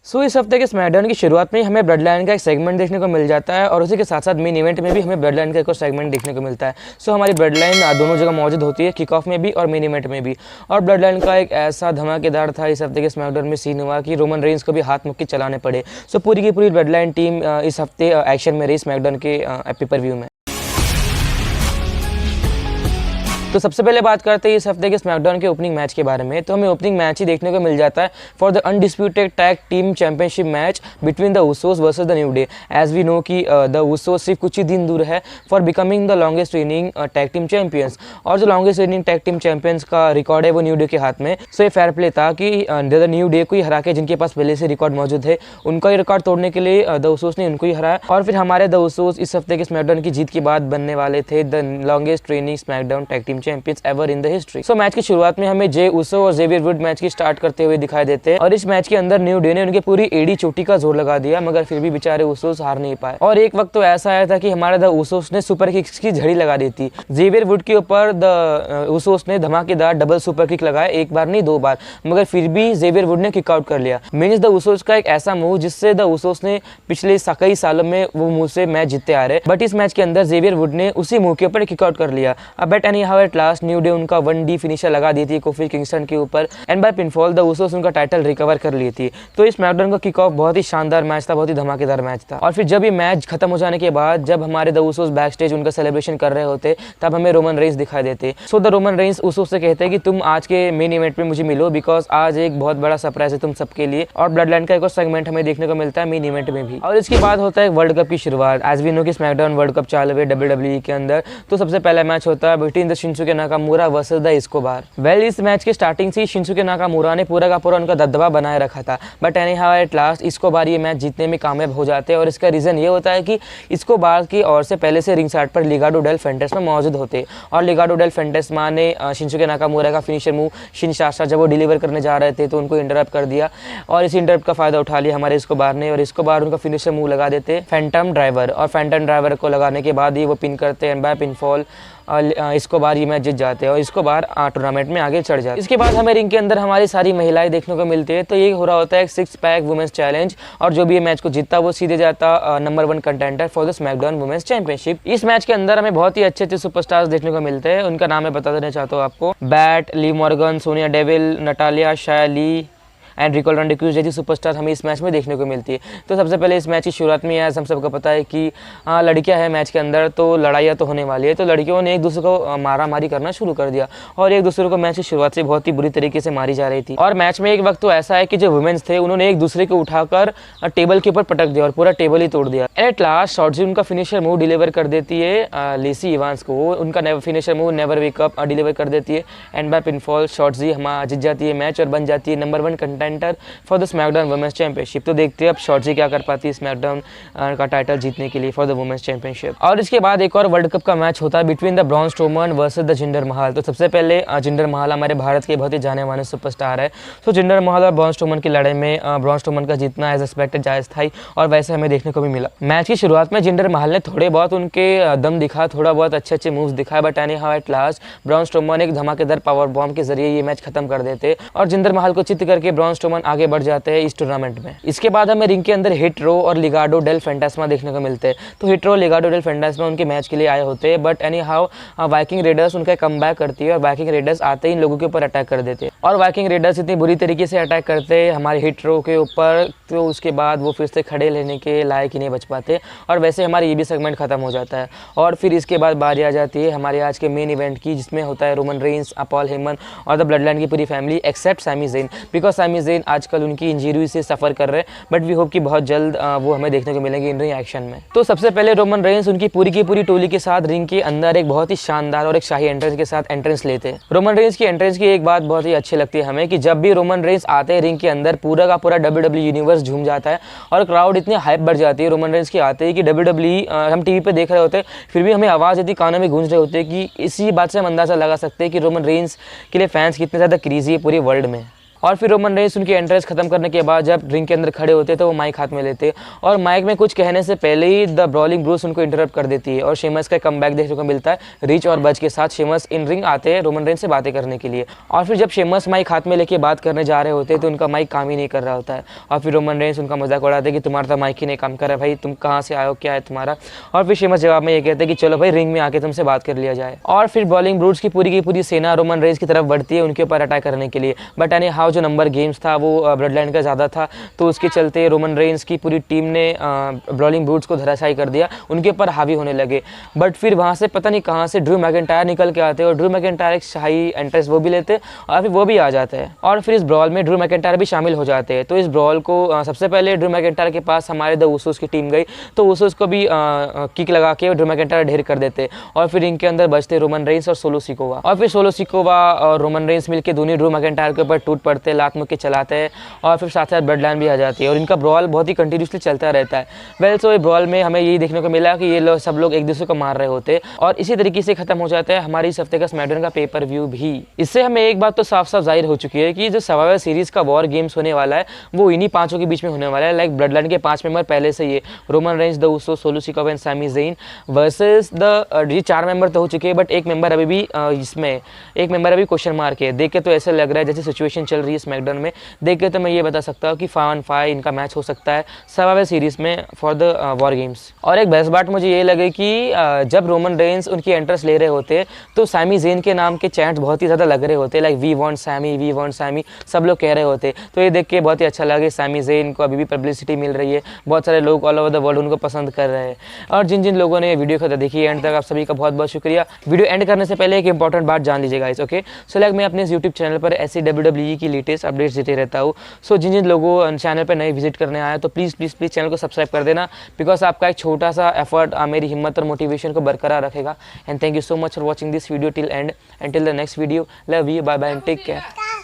इस हफ्ते के स्मैकडाउन की शुरुआत में ही हमें ब्लड लाइन का एक सेगमेंट देखने को मिल जाता है और उसी के साथ साथ मेन इवेंट में भी हमें ब्लड लाइन का एक और सेगमेंट देखने को मिलता है। हमारी ब्लड लाइन दोनों जगह मौजूद होती है, किक ऑफ में भी और मेन इवेंट में भी। और ब्लड लाइन का एक ऐसा धमाकेदार था इस हफ्ते के स्मैकडाउन में सीन हुआ कि रोमन रेंस को भी हाथ मुक्की चलाने पड़े। पूरी की पूरी ब्लड लाइन टीम इस हफ्ते एक्शन में रही स्मैकडाउन के पेपर व्यू में। तो सबसे पहले बात करते हैं इस हफ्ते के स्मैकडाउन के ओपनिंग मैच के बारे में। तो हमें ओपनिंग मैच ही देखने को मिल जाता है for the undisputed tag team championship match between the Usos versus the New Day. As we know कि द उसोस सिर्फ कुछ ही दिन दूर है for becoming the longest reigning tag team champions, और जो longest reigning tag team champions का रिकॉर्ड है वो न्यू डे के हाथ में। ये फेयर प्ले था कि द न्यू डे को ही हरा के, जिनके पास पहले से रिकॉर्ड मौजूद है, उनका ही रिकॉर्ड तोड़ने के लिए द उसोस ने उनको ही हराया। और फिर हमारे द उसोस इस हफ्ते के स्मैकडाउन की जीत के बाद बनने वाले थे the longest raining SmackDown tag team champions ever in history. Match की शुरुआत में हमें जे उसो और जेवियर वुड मैच की स्टार्ट करते हुए दिखाई देते हैं और इस मैच के अंदर न्यू डे ने उनके पूरी एडी चोटी का जोर लगा दिया, मगर फिर भी बेचारे उसोस हार नहीं पाए। और एक वक्त तो ऐसा आया था कि हमारे द उसोस ने सुपर किक्स की झड़ी लगा दी थी। जेवियर वुड के ऊपर द उसोस ने धमाकेदार डबल सुपर किक लगाया, एक बार नहीं दो बार, मगर फिर भी जेवियर वुड ने किक आउट कर लिया। मींस द उसोस का एक ऐसा मूव जिससे द उसोस ने पिछले कई सालों में वो मूव से मैच जीतते आ रहे, बट इस मैच के अंदर जेवियर वुड ने उसी मूव के ऊपर किक आउट कर लिया। But any how at last new day उनका 1D फिनिशर लगा दी थी कोफी किंगस्टन के ऊपर and by pinfall the Usos उनका टाइटल रिकवर कर ली थी। तो इस स्मैकडाउन का किक ऑफ बहुत ही शानदार मैच था, बहुत ही धमाकेदार मैच था। और फिर जब ये मैच खत्म हो जाने के बाद जब हमारे द उसोस बैक स्टेज उनका सेलिब्रेशन कर रहे होते, तब हमें रोमन रेंस दिखाई देते। द रोमन रेंस उसोस से कहते हैं कि तुम आज के मेन इवेंट में मुझे मिलो, बिकॉज आज एक बहुत बड़ा सरप्राइज है तुम सबके लिए। और ब्लड लाइन का एक और सेगमेंट हमें देखने को मिलता है मेन इवेंट में भी। और इसके बाद होता है वर्ल्ड कप की शुरुआत। एज वी नो कि स्मैकडाउन वर्ल्ड कप चालू है WWE के अंदर। तो सबसे पहला मैच होता है between the Shinsuke Nakamura versus the Escobar. इस मैच के स्टार्टिंग से शिंसुके नाकामुरा ने पूरा का पूरा उनका दबदबा बनाए रखा था, but any how at last Escobar ये मैच जीतने में कामयाब हो जाते हैं। और इसका रीज़न ये होता है कि एस्कोबार की ओर से पहले से रिंग साइड पर लिगाडो डेल फेंटेस्मा मौजूद होते, और लिगाडो डेल फेंटेस्मा ने शिंसुके नाकामुरा का फिनिशर मूव शिनशासा जब वो डिलीवर करने जा रहे थे तो उनको इंटरप्ट कर दिया, और इस इंटरप्ट का फायदा उठा लिया हमारे एस्कोबार ने, और एस्कोबार उनका फिनिशर मूव लगा देते फैंटम ड्राइवर, और फैंटम ड्राइवर को लगाने के बाद ही वो पिन करते हैं बाय पिनफॉल। एस्कोबार ये मैच जीत जाते हैं और एस्कोबार टूर्नामेंट में आगे चढ़ जाते हैं। इसके बाद हमें रिंग के अंदर हमारी सारी महिलाएं देखने को मिलती है। तो ये हो रहा होता है एक 6 पैक वुमेन्स चैलेंज, और जो भी ये मैच को जीतता वो सीधे जाता number 1 contender for the SmackDown women's championship. इस मैच के अंदर हमें बहुत ही अच्छे अच्छे सुपरस्टार्स देखने को मिलते हैं। उनका नाम मैं बता देना चाहता हूँ आपको। बैट, ली मॉर्गन, सोनिया डेविल, नटालिया, शाया ली एंड रिकॉल रॉन्डिक्यूज जैसी सुपरस्टार हमें इस मैच में देखने को मिलती है। तो सबसे पहले इस मैच की शुरुआत में आज हम सबको पता है कि लड़कियां हैं मैच के अंदर, तो लड़ाइयाँ तो होने वाली है। तो लड़कियों ने एक दूसरे को मारा मारी करना शुरू कर दिया और एक दूसरे को मैच की शुरुआत से बहुत ही बुरी तरीके से मारी जा रही थी। और मैच में एक वक्त तो ऐसा है कि जो वुमेन्स थे उन्होंने एक दूसरे को उठाकर टेबल के ऊपर पटक दिया और पूरा टेबल ही तोड़ दिया। एट लास्ट शॉर्ट्जी उनका फिनिशर मूव डिलीवर कर देती है लेसी इवांस को, उनका finisher move never wake up deliver कर देती है एंड बाय पिनफॉल शॉर्ट्जी जीत जाती है मैच और बन जाती है number 1 contender for the SmackDown women's championship. तो देखते हैं अब शॉर्ट्जी क्या कर पाती है स्मैकडाउन का टाइटल जीतने के लिए फॉर द वुमेन्स चैंपियनशिप। और इसके बाद एक और वर्ल्ड कप का मैच होता है between the Braun Strowman versus the Jinder महल। तो सबसे पहले जिंदर महल हमारे भारत के बहुत ही जाने माने सुपरस्टार है। तो जिंदर महल और ब्रॉन स्ट्रोमन की लड़ाई में ब्रॉन स्ट्रोमन का जीतना एज एक्सपेक्टेड जायज था और वैसे हमें देखने को भी मिला। मैच की शुरुआत में जिंदर महल ने थोड़े बहुत उनके दम दिखा, थोड़ा बहुत अच्छे अच्छे मूव्स दिखाए, but any how at last Braun Strowman एक धमाकेदार पावर बॉम्ब के जरिए ये मैच खत्म कर देते और जिंदर महल को चित करके ब्रॉन स्ट्रोमन आगे बढ़ जाते हैं इस टूर्नामेंट में। इसके बाद हमें रिंग के अंदर हिट रो और लिगाडो डेल फैंटास्मा देखने को मिलते हैं। तो हिट रो लिगाडो डेल फैंटास्मा उनके मैच के लिए आए होते हैं, but any how Viking readers उनका कमबैक करती है और वाइकिंग रेडर्स आते ही इन लोगों के ऊपर अटैक कर देते हैं और वाइकिंग रेडर्स इतनी बुरी तरीके से अटैक करते हैं हमारे हिट रो के ऊपर, तो उसके बाद वो फिर से खड़े लेने के लायक ही नहीं बच पाते और वैसे हमारा ये भी सेगमेंट खत्म हो जाता है। और फिर इसके बाद बारी आ जाती है हमारे आज के मेन इवेंट की, जिसमें होता है रोमन रेंस, पॉल हेमन और द ब्लड लाइन की पूरी family except Sami Zayn, because Sami Zayn आजकल उनकी इंजरी से सफ़र कर रहे हैं, बट वी होप कि बहुत जल्द वो हमें देखने को मिलेंगे इन रिंग एक्शन में। तो सबसे पहले रोमन रेंस उनकी पूरी की पूरी टोली के साथ रिंग के अंदर एक बहुत ही शानदार और एक शाही एंट्रेंस के साथ एंट्रेंस लेते हैं। रोमन रेंस की एंट्रेंस की एक बात बहुत ही अच्छी लगती है हमें कि जब भी रोमन रेंस आते हैं रिंग के अंदर पूरा का पूरा WWE यूनिवर्स झूम जाता है और क्राउड इतनी हाइप बढ़ जाती है रोमन रेंस के आते हैं कि WWE हम टीवी पे देख रहे होते हैं फिर भी हमें आवाज़ इतनी कानों में गूंज रहे होते हैं कि इसी बात से हम अंदाज़ा लगा सकते हैं कि रोमन रेंस के लिए फैंस कितने ज़्यादा क्रेजी है पूरे वर्ल्ड में। और फिर रोमन रेंस उनकी एंट्रेंस खत्म करने के बाद जब रिंग के अंदर खड़े होते तो वो माइक हाथ में लेते और माइक में कुछ कहने से पहले ही द ब्रॉलिंग ब्रूस उनको इंटरप्ट कर देती है और शेमस का कमबैक देखने को मिलता है। रीच और बज के साथ शेमस इन रिंग आते हैं रोमन रेंस से बातें करने के लिए और फिर जब शेमस माइक हाथ में लेके बात करने जा रहे होते हैं तो उनका माइक काम ही नहीं कर रहा होता है और फिर रोमन रेंस उनका मजाक उड़ाते हैं कि तुम्हारा तो माइक ही नहीं काम कर रहा है, भाई तुम कहाँ से आए हो, क्या है तुम्हारा। और फिर शेमस जवाब में ये कहते हैं कि चलो भाई रिंग में आके तुमसे बात कर लिया जाए। और फिर ब्रॉलिंग ब्रूस की पूरी सेना रोमन रेंस की तरफ बढ़ती है उनके ऊपर अटैक करने के लिए। बट एनी हाउ जो नंबर गेम्स था वो ब्लड लाइन का ज़्यादा था तो उसके चलते रोमन रेंस की पूरी टीम ने ब्रॉलिंग ब्रूस को धराशायी कर दिया, उनके ऊपर हावी होने लगे। बट फिर वहाँ से पता नहीं कहाँ से ड्रू मैकिंटायर निकल के आते और ड्रू मैकिंटायर एक शाही एंट्रेंस वो भी लेते और फिर वो भी आ जाते हैं और फिर इस ब्रॉल में ड्रू मैकिंटायर भी शामिल हो जाते हैं। तो इस ब्रॉल को सबसे पहले ड्रू मैकिंटायर के पास हमारे द उसोस की टीम गई तो उसोस को भी किक लगा के ड्रू मैकिंटायर ढेर कर देते और फिर इनके अंदर बचते रोमन रेंस और सोलो सिकोवा और फिर सोलो सिकोवा और रोमन रेंस मिलकर दोनों ड्रू मैकिंटायर के ऊपर टूट पड़ते, लात मुक्के चलाते हैं और फिर साथ साथ ब्लड लाइन भी आ जाती है और इनका ब्रॉल बहुत ही कंटिन्यूसली चलता रहता है। वेल सो ब्रॉल में हमें यही देखने को मिला कि ये सब लोग एक दूसरे को मार रहे होते और इसी तरीके से खत्म हो जाता है हमारी इस हफ्ते का स्मैकडाउन का पेपर व्यू भी। इससे हमें एक बात तो साफ साफ जाहिर हो चुकी है कि जो सर्वाइवर सीरीज का वॉर गेम्स होने वाला है वो इन्हीं पांचों के बीच में होने वाला है। लाइक ब्लड लाइन के 5 मेंबर पहले से ये Roman Reigns, the Usos, Solo Sikoa and Sami Zayn versus the ये 4 मेंबर तो हो चुके हैं बट एक मेंबर अभी भी इसमें एक मेंबर अभी क्वेश्चन मार्क है। देख के तो ऐसा लग रहा है जैसे सिचुएशन चल रही है स्मैकडाउन में, देख के तो मैं ये बता सकता हूँ कि 5-on-5 इनका मैच हो सकता है सर्वाइवर सीरीज में फॉर द वॉर गेम्स। और एक बेस्ट बात मुझे ये लगे कि जब रोमन रेंस उनकी एंट्रेंस ले रहे होते तो सैमी ज़ेन के नाम के चैंट्स बहुत ही ज़्यादा लग रहे होते, लाइक वी वांट सैमी सब लोग कह रहे होते। तो ये देख के बहुत ही अच्छा लगे, सैमी ज़ेन को अभी भी पब्लिसिटी मिल रही है, बहुत सारे लोग ऑल ओवर द वर्ल्ड उनको पसंद कर रहे हैं। और जिन जिन लोगों ने ये वीडियो को देखी एंड तक आप सभी का बहुत बहुत शुक्रिया। वीडियो एंड करने से पहले एक इंपॉर्टेंट बात जान लीजिएगा गाइस, ओके। सो लाइक मैं अपने इस यूट्यूब चैनल पर ऐसी WWE की लेटेस्ट अपडेट्स देते रहता हूँ। सो जिन जिन लोगों चैनल पर नए विजिट करने आए तो प्लीज़ चैनल को सब्सक्राइब कर देना बिकॉज आपका एक छोटा सा एफर्ट मेरी हिम्मत और मोटिवेशन को बरकरार रखेगा। And thank you so much for watching this video till and till the next video. Love you, bye bye and take care.